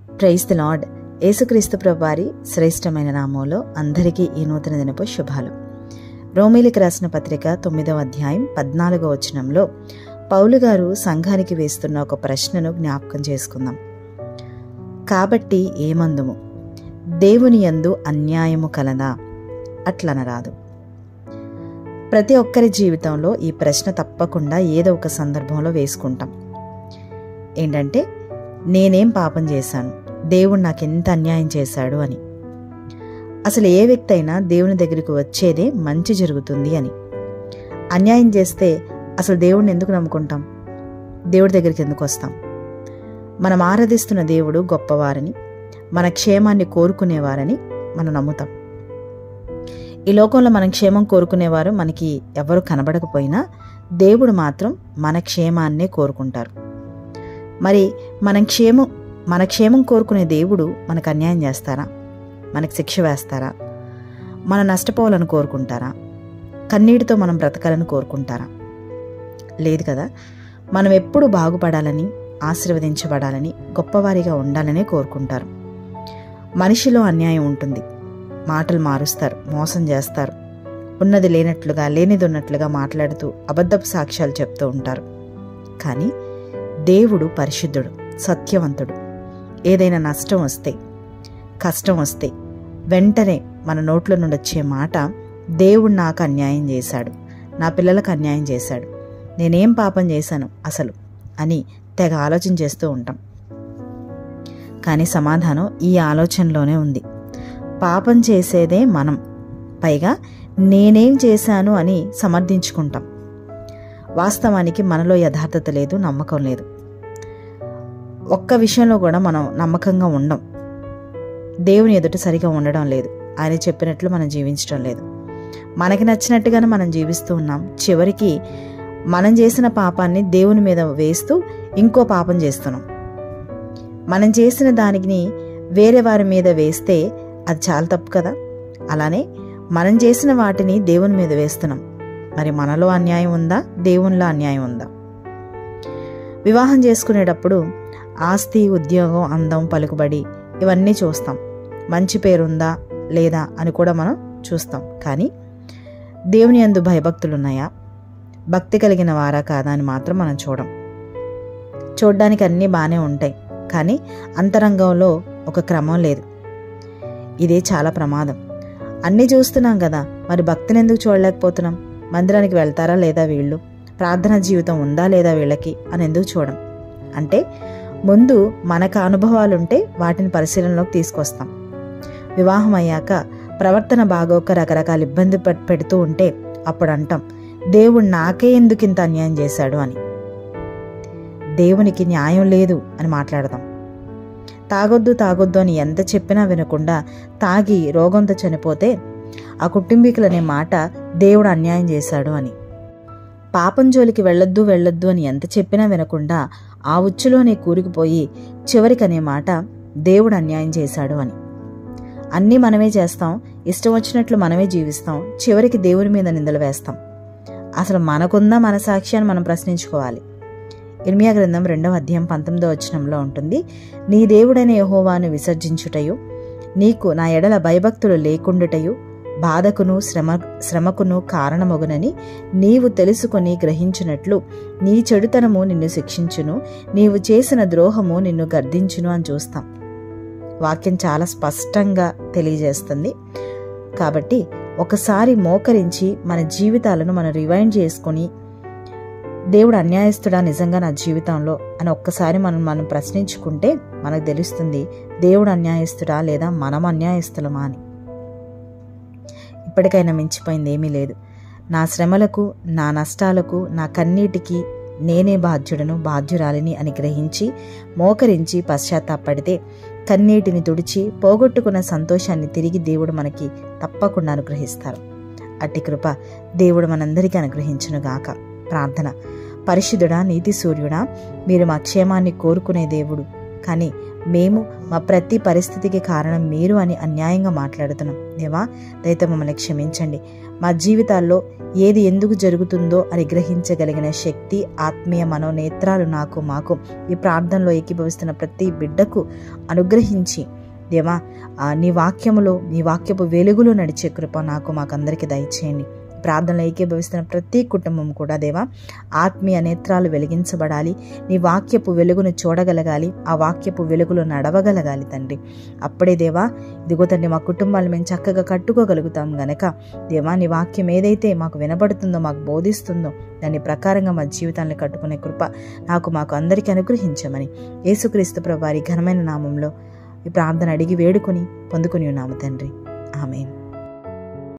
Praise the lord. యేసుక్రీస్తు ప్రభువారి శ్రేష్టమైన నామంలో అందరికీ ఈ నూతన దినపు శుభాలు. రోమీలికి రాసిన పత్రిక 9వ అధ్యాయం 14వ వచనంలో పౌలు గారు సంఘానికి వేస్తున్న ఒక ప్రశ్నను జ్ఞాపకం చేసుకుందాం. కాబట్టి ఏమందుము, దేవుని యందు అన్యాయము కలదా? అట్లనరాదు. ప్రతి ఒక్కరి జీవితంలో ఈ ప్రశ్న తప్పకుండా ఏదో ఒక సందర్భంలో వేసుకుంటాం. ఏంటంటే, నేనేం పాపం చేశాను, దేవుడు నాకెంత అన్యాయం చేశాడు అని. అసలు ఏ వ్యక్తి అయినా దేవుని దగ్గరికి వచ్చేదే మంచి జరుగుతుంది అని. అన్యాయం చేస్తే అసలు దేవుడిని ఎందుకు నమ్ముకుంటాం? దేవుడి దగ్గరికి ఎందుకు వస్తాం? మనం ఆరాధిస్తున్న దేవుడు గొప్పవారని, మన క్షేమాన్ని కోరుకునేవారని మనం నమ్ముతాం. ఈ లోకంలో మనం క్షేమం కోరుకునేవారు మనకి ఎవరు కనబడకపోయినా దేవుడు మాత్రం మన క్షేమాన్నే కోరుకుంటారు. మరి మన క్షేమం కోరుకునే దేవుడు మనకు అన్యాయం చేస్తారా? మనకు శిక్ష వేస్తారా? మనం నష్టపోవాలని కోరుకుంటారా? కన్నీటితో మనం బ్రతకాలని కోరుకుంటారా? లేదు కదా. మనం ఎప్పుడు బాగుపడాలని, ఆశీర్వదించబడాలని, గొప్పవారిగా ఉండాలనే కోరుకుంటారు. మనిషిలో అన్యాయం ఉంటుంది. మాటలు మారుస్తారు, మోసం చేస్తారు, ఉన్నది లేనట్లుగా లేనిది ఉన్నట్లుగా మాట్లాడుతూ అబద్ధపు సాక్ష్యాలు చెప్తూ ఉంటారు. కానీ దేవుడు పరిశుద్ధుడు, సత్యవంతుడు. ఏదైనా నష్టం వస్తే, కష్టం వస్తే వెంటనే మన నోట్లో నుండి వచ్చే మాట, దేవుడు నాకు అన్యాయం చేశాడు, నా పిల్లలకు అన్యాయం చేశాడు, నేనేం పాపం చేశాను అసలు అని తెగ ఆలోచన చేస్తూ ఉంటాం. కానీ సమాధానం ఈ ఆలోచనలోనే ఉంది. పాపం చేసేదే మనం, పైగా నేనేం చేశాను అని సమర్థించుకుంటాం. వాస్తవానికి మనలో యథార్థత లేదు, నమ్మకం లేదు. ఒక్క విషయంలో కూడా మనం నమ్మకంగా ఉండం. దేవుని ఎదుట సరిగా ఉండడం లేదు. ఆయన చెప్పినట్లు మనం జీవించడం లేదు. మనకి నచ్చినట్టుగానే మనం జీవిస్తూ ఉన్నాం. చివరికి మనం చేసిన పాపాన్ని దేవుని మీద వేస్తూ ఇంకో పాపం చేస్తున్నాం. మనం చేసిన దానికి వేరే వారి మీద వేస్తే అది చాలా తప్పు కదా. అలానే మనం చేసిన వాటిని దేవుని మీద వేస్తున్నాం. మరి మనలో అన్యాయం ఉందా? దేవునిలో అన్యాయం ఉందా? వివాహం చేసుకునేటప్పుడు ఆస్తి, ఉద్యోగం, అందం, పలుకుబడి ఇవన్నీ చూస్తాం. మంచి పేరుందా లేదా అని కూడా మనం చూస్తాం. కానీ దేవుని యందు భయభక్తులున్నాయా, భక్తి కలిగిన వారా కాదా అని మాత్రం మనం చూడడానికి అన్నీ బాగానే ఉంటాయి, కానీ అంతరంగంలో ఒక క్రమం లేదు. ఇదే చాలా ప్రమాదం. అన్నీ చూస్తున్నాం కదా, మరి భక్తిని ఎందుకు చూడలేకపోతున్నాం? మందిరానికి వెళ్తారా లేదా వీళ్ళు, ప్రార్థనా జీవితం ఉందా లేదా వీళ్ళకి అని ఎందుకు చూడం? అంటే ముందు మనకు అనుభవాలుంటే వాటిని పరిశీలనలోకి తీసుకొస్తాం. వివాహం అయ్యాక ప్రవర్తన బాగోక రకరకాల ఇబ్బంది పెడుతూ ఉంటే అప్పుడు అంటాం, దేవుడు నాకే ఎందుకు ఇంత అన్యాయం చేశాడు అని. దేవునికి న్యాయం లేదు అని మాట్లాడతాం. తాగొద్దు అని ఎంత చెప్పినా వినకుండా తాగి రోగంతో చనిపోతే ఆ కుటుంబీకులనే మాట దేవుడు అన్యాయం చేశాడు అని. పాపం జోలికి వెళ్ళొద్దు అని ఎంత చెప్పినా వినకుండా ఆ ఉచ్చులోనే కూరుకుపోయి చివరికనే మాట దేవుడు అన్యాయం చేశాడు అని. అన్నీ మనమే చేస్తాం, ఇష్టం వచ్చినట్లు మనమే జీవిస్తాం, చివరికి దేవుని మీద నిందలు వేస్తాం. అసలు మనకుందా మన సాక్ష్యాన్ని మనం ప్రశ్నించుకోవాలి. ఇర్మియా గ్రంథం 2వ అధ్యాయం 19వ వచనంలో ఉంటుంది, నీ దేవుడైన యెహోవాను విసర్జించుటయు, నీకు నా ఎడల భయభక్తులు లేకుండుటయు బాధకును శ్రమకును కారణమగునని నీవు తెలుసుకొని గ్రహించినట్లు నీ చెడుతనము నిన్ను శిక్షించును, నీవు చేసిన ద్రోహము నిన్ను గర్దించును అని చూస్తాం. వాక్యం చాలా స్పష్టంగా తెలియజేస్తుంది. కాబట్టి ఒకసారి మోకరించి మన జీవితాలను మనం రివైండ్ చేసుకుని, దేవుడు అన్యాయస్తుడా నిజంగా నా జీవితంలో అని ఒక్కసారి మనం ప్రశ్నించుకుంటే మనకు తెలుస్తుంది దేవుడు అన్యాయస్తుడా లేదా మనం అన్యాయస్తులమా అని. ఇప్పటికైనా మించిపోయింది ఏమీ లేదు. నా శ్రమలకు, నా నష్టాలకు, నా కన్నీటికి నేనే బాధ్యురాలిని అని గ్రహించి మోకరించి పశ్చాత్తాపడితే కన్నీటిని తుడిచి పోగొట్టుకున్న సంతోషాన్ని తిరిగి దేవుడు మనకి తప్పకుండా అనుగ్రహిస్తారు. అట్టి కృప దేవుడు మనందరికీ అనుగ్రహించునుగాక. ప్రార్థన. పరిశుద్ధుడా, నీతి సూర్యుడా, మీరు మా క్షేమాన్ని కోరుకునే దేవుడు, కానీ మేము మా ప్రతి పరిస్థితికి కారణం మీరు అని అన్యాయంగా మాట్లాడుతున్నాం. దేవా, దయతో మమ్మల్ని క్షమించండి. మా జీవితాల్లో ఏది ఎందుకు జరుగుతుందో అని గ్రహించగలిగిన శక్తి, ఆత్మీయ మనోనేత్రాలు మాకు ఈ ప్రార్థనలో ఏకీభవిస్తున్న ప్రతి బిడ్డకు అనుగ్రహించి దేవా, నీ వాక్యములో, నీ వాక్యపు వెలుగులో నడిచే కృప మాకందరికీ దయచేయండి. ప్రార్థనలో ఏకీభవిస్తున్న ప్రతి కుటుంబం కూడా దేవా, ఆత్మీయ నేత్రాలు వెలిగించబడాలి. నీ వాక్యపు వెలుగును చూడగలగాలి, ఆ వాక్యపు వెలుగులో నడవగలగాలి తండ్రి. అప్పుడే దేవా, ఇదిగో తండ్రి, మా కుటుంబాలు మేము చక్కగా కట్టుకోగలుగుతాం గనక దేవా, నీ వాక్యం ఏదైతే మాకు వినబడుతుందో, మాకు బోధిస్తుందో దాని ప్రకారంగా మా జీవితాన్ని కట్టుకునే కృప మాకు అందరికీ అనుగ్రహించమని యేసుక్రీస్తు ప్రభువారి ఘనమైన నామంలో ఈ ప్రార్థన అడిగి వేడుకొని పొందుకొని ఉన్నాము తండ్రి. ఆమేన్.